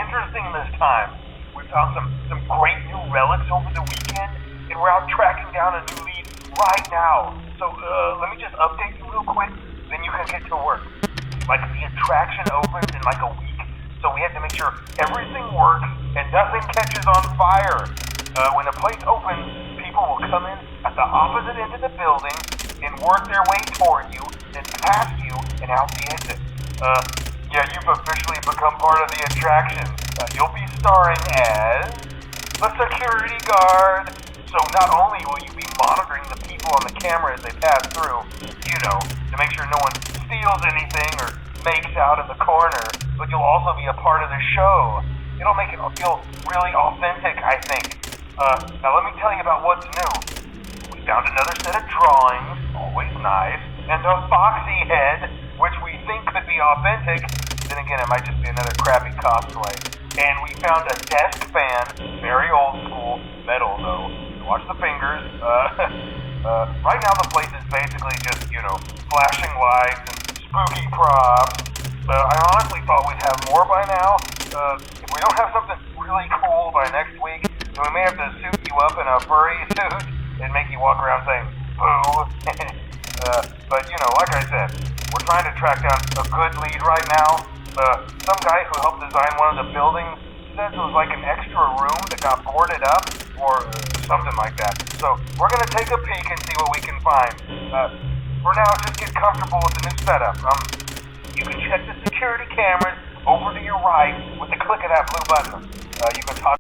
interesting this time. We found some great new relics over the weekend, and we're out tracking down a new lead right now. So, let me just update you real quick, then you can get to work. Like, the attraction opens in like a week, so we had to make sure everything works and nothing catches on fire. When the place opens, people will come in at the opposite end of the building and work their way toward you, then past you, and out the exit. Yeah, you've officially become part of the attraction. You'll be starring as the security guard. So not only will you be monitoring the people on the camera as they pass through, to make sure no one steals anything or makes out in the corner, but you'll also be a part of the show. It'll make it feel really authentic, I think. Now let me tell you about what's new. We found another set of drawings, always nice, and a foxy head, which we think could be authentic. Then again, it might just be another crappy cosplay. And we found a desk fan, very old school, metal though. Watch the fingers. Right now the place is basically just, flashing lights and spooky props. I honestly thought we'd have more by now. If we don't have something really cool by next week, then we may have to suit you up in a furry suit and make you walk around saying, boo. But, like I said, we're trying to track down a good lead right now. Some guy who helped design one of the buildings said it was like an extra room that got boarded up, or something like that. So we're going to take a peek and see what we can find. For now, just get comfortable with the new setup. You can check the security cameras over to your right with the click of that blue button. You can talk.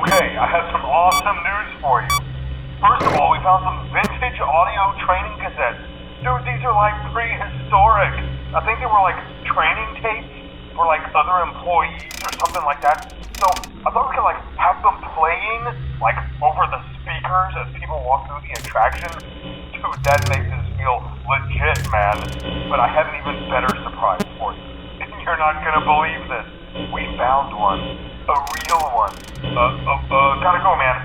Okay, I have some awesome news for you. First of all, we found some vintage audio training cassettes. Dude, these are like prehistoric. I think they were like training tapes for like other employees or something like that. So I thought we could like have them playing like over the speakers as people walk through the attraction. Dude, that makes us feel legit, man. But I have an even better surprise for you. You're not gonna believe this. We found one. A real one. Gotta go, man.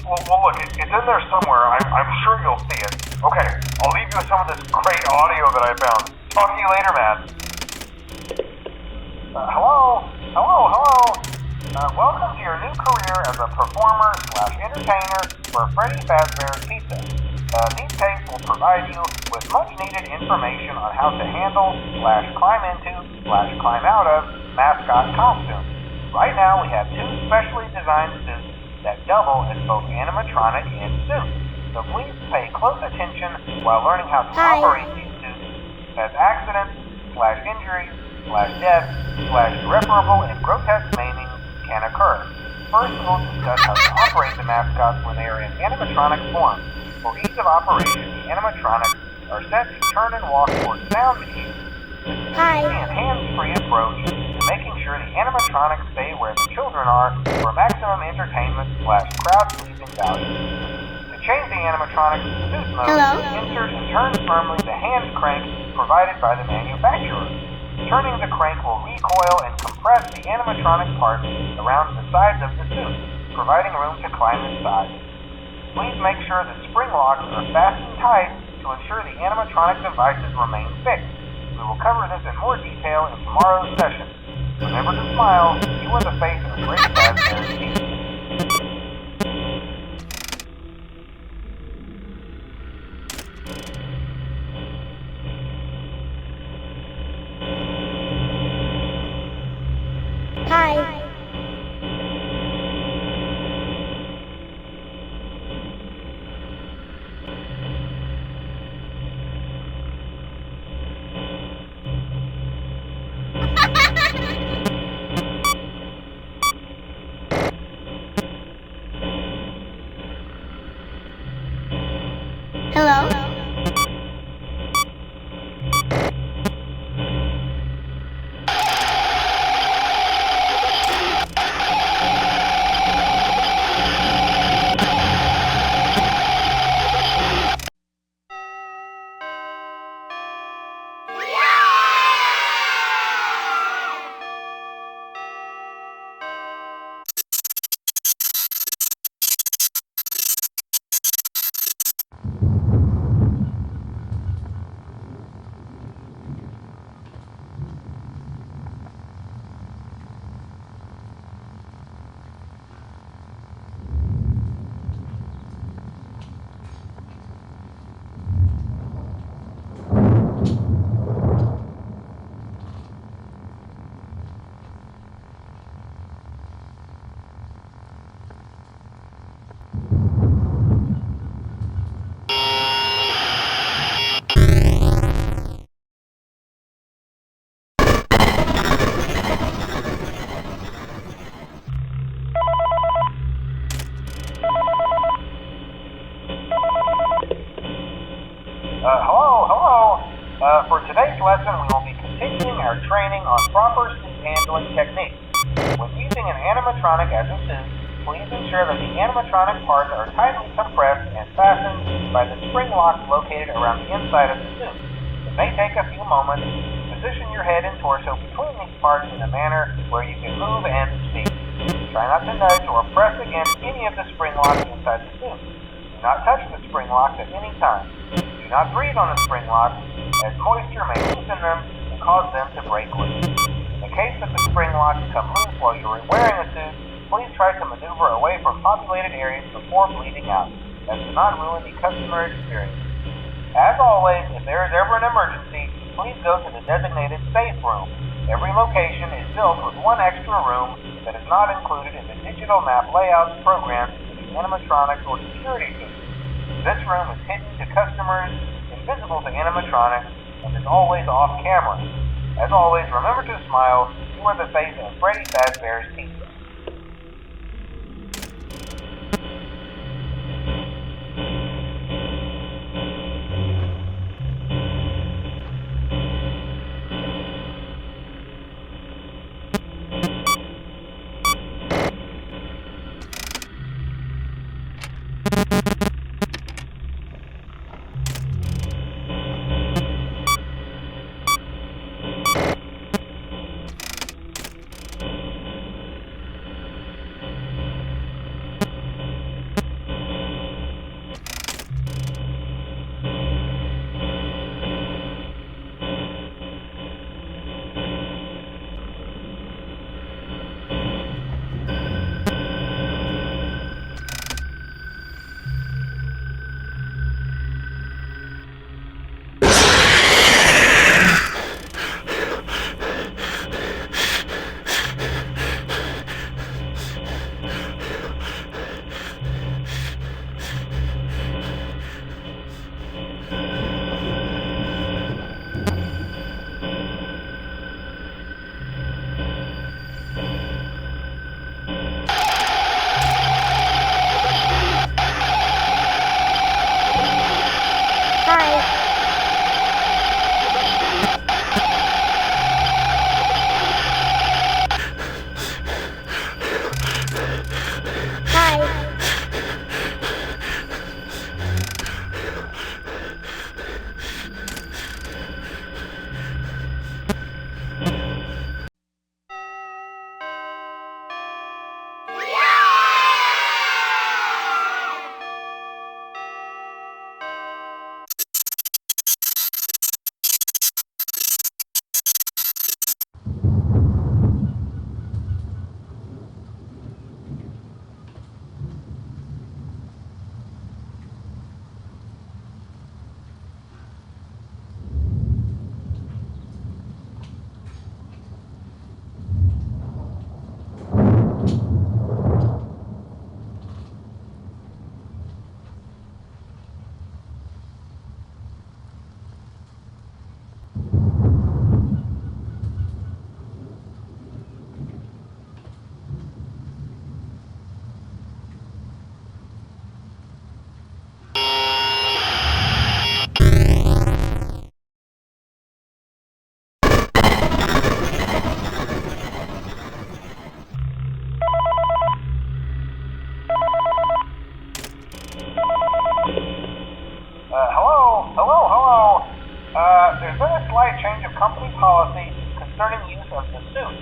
Well, look, it's in there somewhere. I'm sure you'll see it. Okay, I'll leave you with some of this great audio that I found. Talk to you later, man. Hello? Welcome to your new career as a performer/entertainer for Freddy Fazbear's Pizza. These tapes will provide you with much-needed information on how to handle/climb into/climb out of mascot costumes. Right now, we have two specially designed suits that double as both animatronic and suit. So please pay close attention while learning how to operate these suits, as accidents/injuries/death/irreparable and grotesque maiming can occur. First, we'll discuss how to operate the mascots when they are in animatronic form. For ease of operation, the animatronics are set to turn and walk towards sound machines. And hands-free approach to making sure the animatronics stay where the children are for maximum entertainment/crowd-pleasing value. To change the animatronics to suit mode, insert and turn firmly the hand crank provided by the manufacturer. Turning the crank will recoil and compress the animatronic parts around the sides of the suit, providing room to climb inside. Please make sure the spring locks are fastened tight to ensure the animatronic devices remain fixed. We will cover this in more detail in tomorrow's session. Remember to smile. You are the face of a great Fazbear's Pizza. Hi. are training on proper suit handling techniques. When using an animatronic as a suit, please ensure that the animatronic parts are tightly compressed and fastened by the spring locks located around the inside of the suit. It may take a few moments. Position your head and torso between these parts in a manner where you can move and speak. Try not to nudge or press against any of the spring locks inside the suit. Do not touch the spring locks at any time. Do not breathe on the spring locks, as moisture may loosen them and cause them to break loose. In the case that the spring locks come loose while you are wearing a suit, please try to maneuver away from populated areas before bleeding out, as to not ruin the customer experience. As always, if there is ever an emergency, please go to the designated safe room. Every location is built with one extra room that is not included in the digital map layouts programmed for the animatronics or security systems. This room is hidden to customers, invisible to animatronics, and is always off camera. As always, remember to smile. You are the face of Freddy Fazbear's Pizza. There's been a slight change of company policy concerning use of the suit.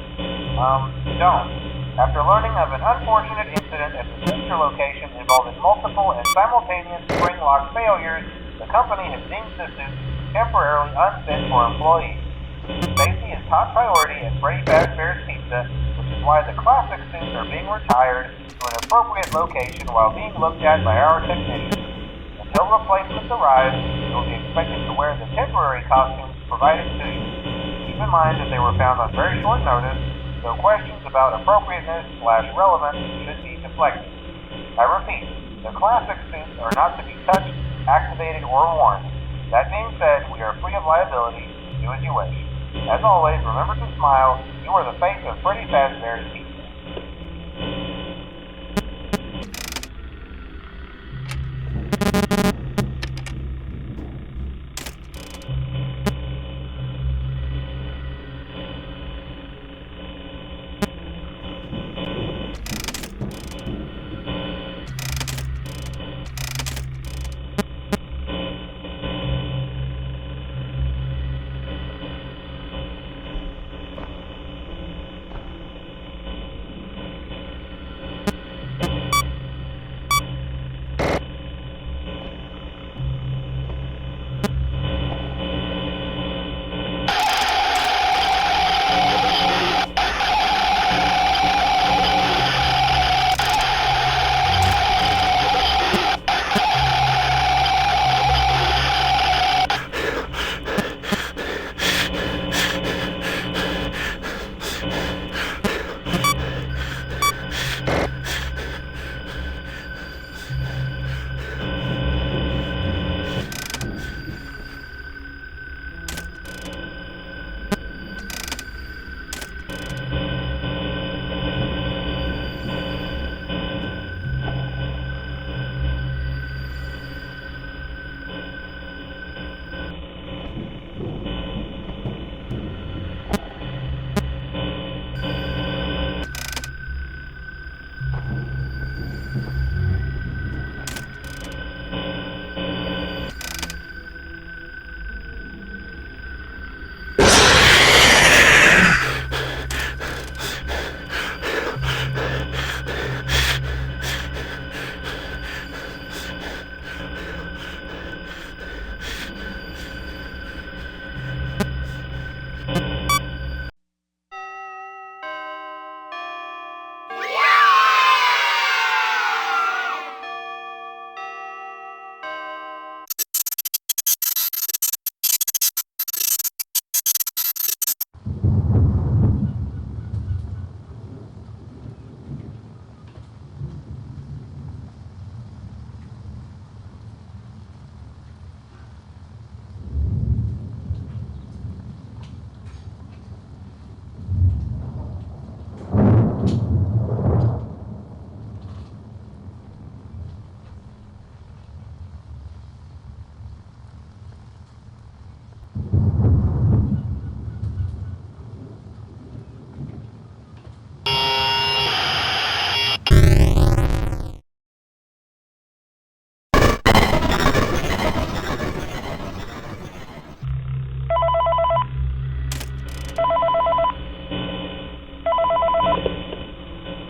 Don't. After learning of an unfortunate incident at the sister location involving multiple and simultaneous spring lock failures, the company has deemed the suit temporarily unfit for employees. Safety is top priority at Freddy Fazbear's Pizza, which is why the classic suits are being retired to an appropriate location while being looked at by our technicians. Until replacements arrive, you will be expected to wear the temporary costumes provided to you. Keep in mind that they were found on very short notice, so questions about appropriateness/relevance should be deflected. I repeat, the classic suits are not to be touched, activated, or worn. That being said, we are free of liability. Do as you wish. As always, remember to smile. You are the face of Freddy Fazbear's Pizza.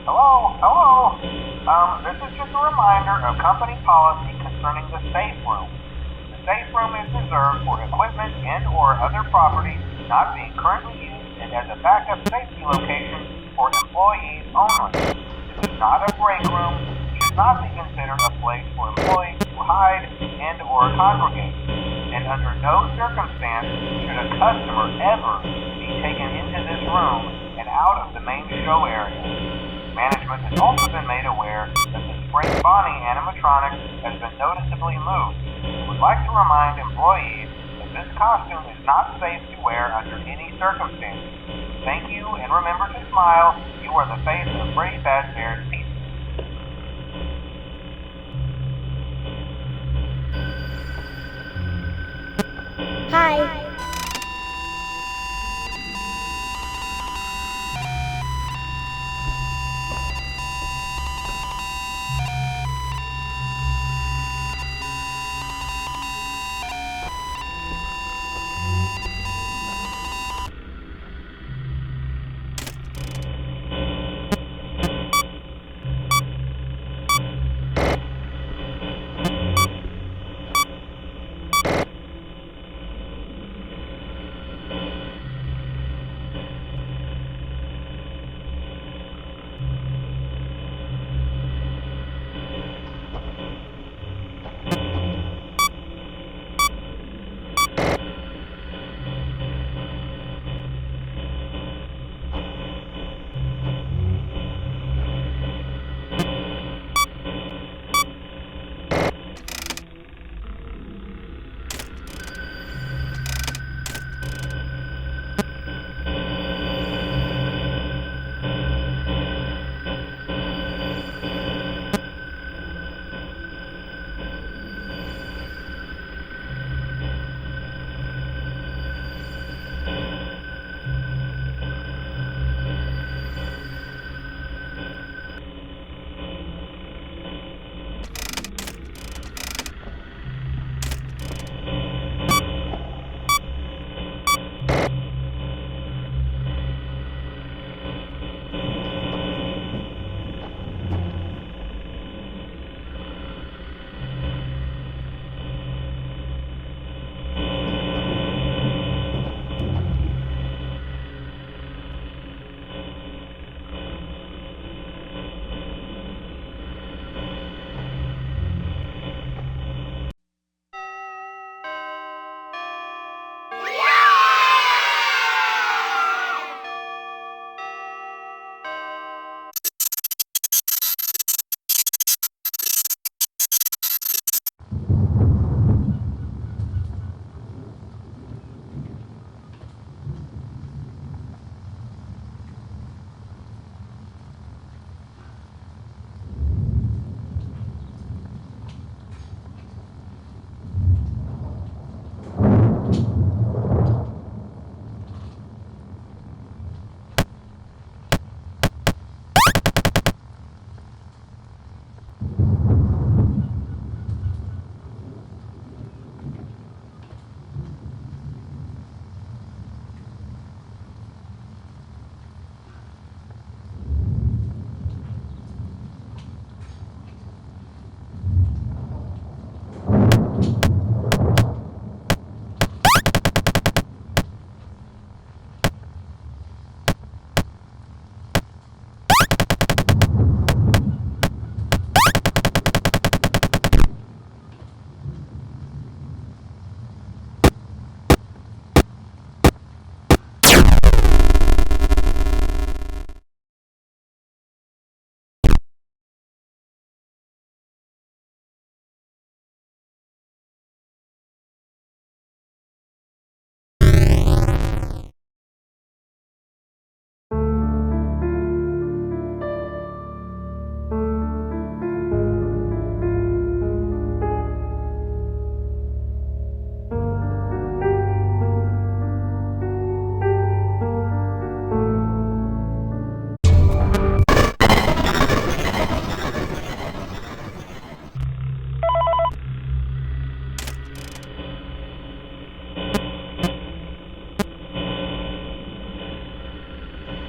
Hello? This is just a reminder of company policy concerning the safe room. The safe room is reserved for equipment and or other property not being currently used and as a backup safety location for employees only. This is not a break room, should not be considered a place for employees to hide and or congregate. And under no circumstance should a customer ever be taken into this room and out of the main show area. Management has also been made aware that the Spring Bonnie animatronic has been noticeably moved. We would like to remind employees that this costume is not safe to wear under any circumstances. Thank you, and remember to smile. You are the face of Freddy Fazbear's Pizza. Hi.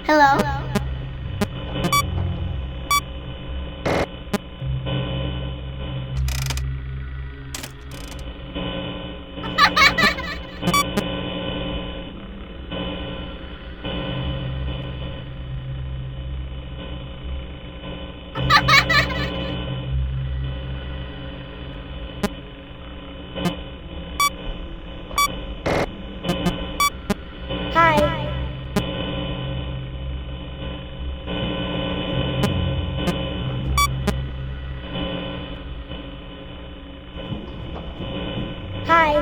Hello? Hi. Hi.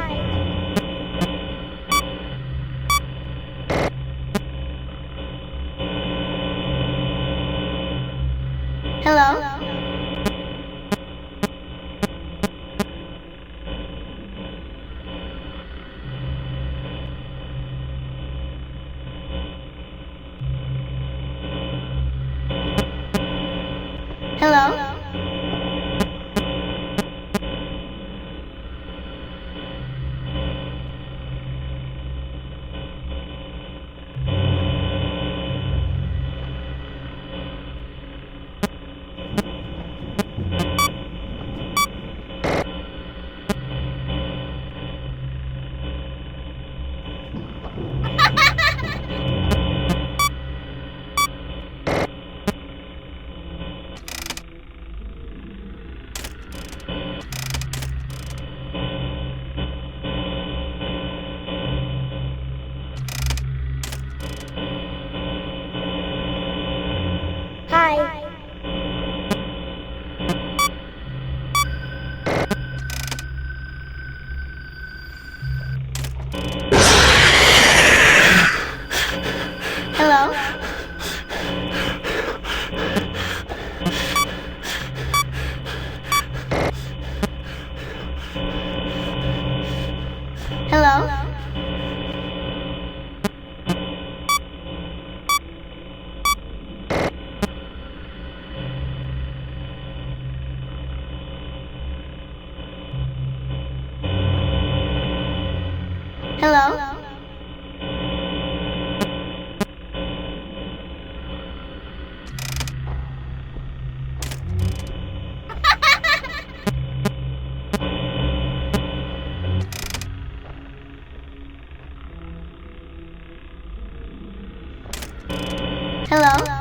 Hello? Hello? Hi. Hello? Hello? Hello? Hello?